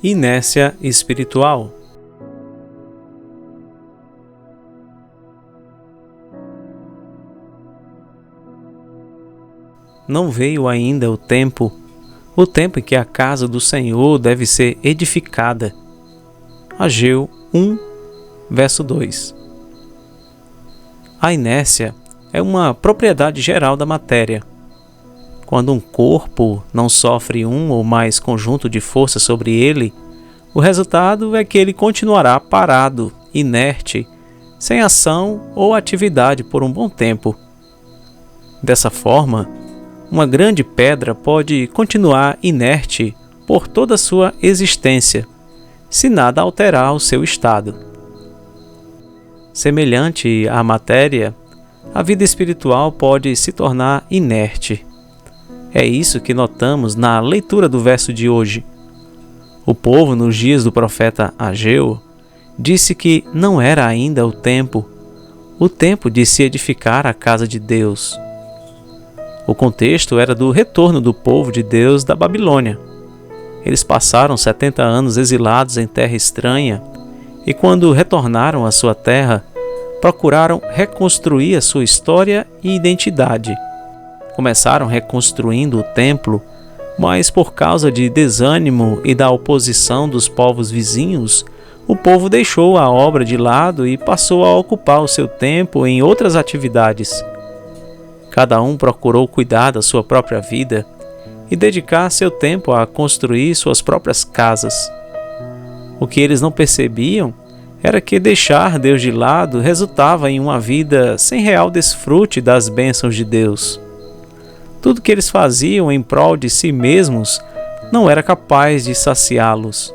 Inércia espiritual. Não veio ainda o tempo em que a casa do Senhor deve ser edificada. Ageu 1, verso 2. A inércia é uma propriedade geral da matéria. Quando um corpo não sofre um ou mais conjunto de forças sobre ele, o resultado é que ele continuará parado, inerte, sem ação ou atividade por um bom tempo. Dessa forma, uma grande pedra pode continuar inerte por toda a sua existência, se nada alterar o seu estado. Semelhante à matéria, a vida espiritual pode se tornar inerte. É isso que notamos na leitura do verso de hoje. O povo, nos dias do profeta Ageu, disse que não era ainda o tempo de se edificar a casa de Deus. O contexto era do retorno do povo de Deus da Babilônia. Eles passaram 70 anos exilados em terra estranha e, quando retornaram à sua terra, procuraram reconstruir a sua história e identidade. Começaram reconstruindo o templo, mas por causa de desânimo e da oposição dos povos vizinhos, o povo deixou a obra de lado e passou a ocupar o seu tempo em outras atividades. Cada um procurou cuidar da sua própria vida e dedicar seu tempo a construir suas próprias casas. O que eles não percebiam era que deixar Deus de lado resultava em uma vida sem real desfrute das bênçãos de Deus. Tudo que eles faziam em prol de si mesmos não era capaz de saciá-los.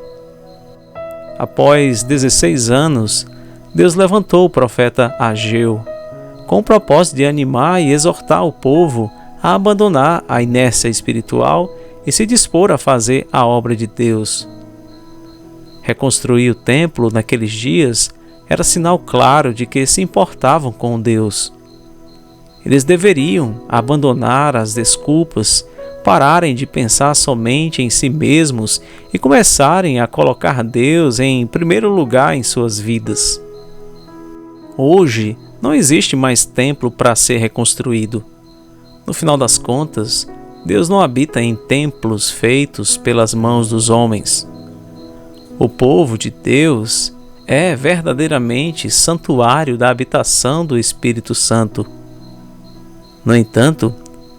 Após 16 anos, Deus levantou o profeta Ageu, com o propósito de animar e exortar o povo a abandonar a inércia espiritual e se dispor a fazer a obra de Deus. Reconstruir o templo naqueles dias era sinal claro de que se importavam com Deus. Eles deveriam abandonar as desculpas, pararem de pensar somente em si mesmos e começarem a colocar Deus em primeiro lugar em suas vidas. Hoje, não existe mais templo para ser reconstruído. No final das contas, Deus não habita em templos feitos pelas mãos dos homens. O povo de Deus é verdadeiramente santuário da habitação do Espírito Santo. No entanto,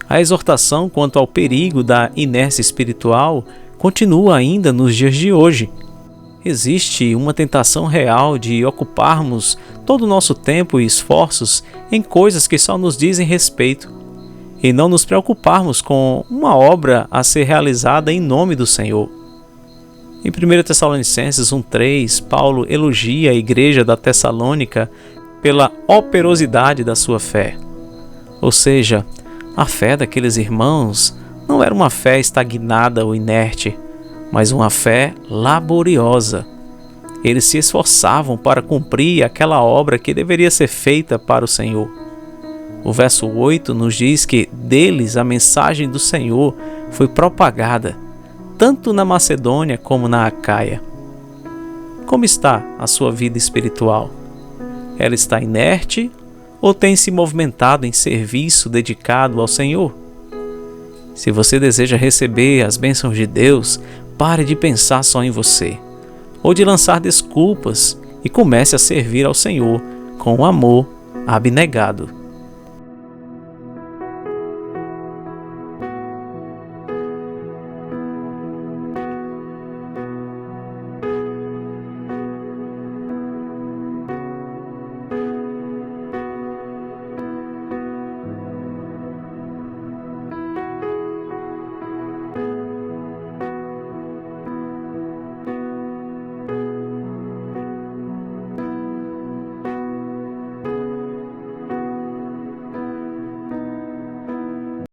a exortação quanto ao perigo da inércia espiritual continua ainda nos dias de hoje. Existe uma tentação real de ocuparmos todo o nosso tempo e esforços em coisas que só nos dizem respeito e não nos preocuparmos com uma obra a ser realizada em nome do Senhor. Em 1 Tessalonicenses 1,3, Paulo elogia a igreja da Tessalônica pela operosidade da sua fé. Ou seja, a fé daqueles irmãos não era uma fé estagnada ou inerte, mas uma fé laboriosa. Eles se esforçavam para cumprir aquela obra que deveria ser feita para o Senhor. O verso 8 nos diz que deles a mensagem do Senhor foi propagada, tanto na Macedônia como na Acaia. Como está a sua vida espiritual? Ela está inerte ou tem se movimentado em serviço dedicado ao Senhor? Se você deseja receber as bênçãos de Deus, pare de pensar só em você, ou de lançar desculpas, e comece a servir ao Senhor com um amor abnegado.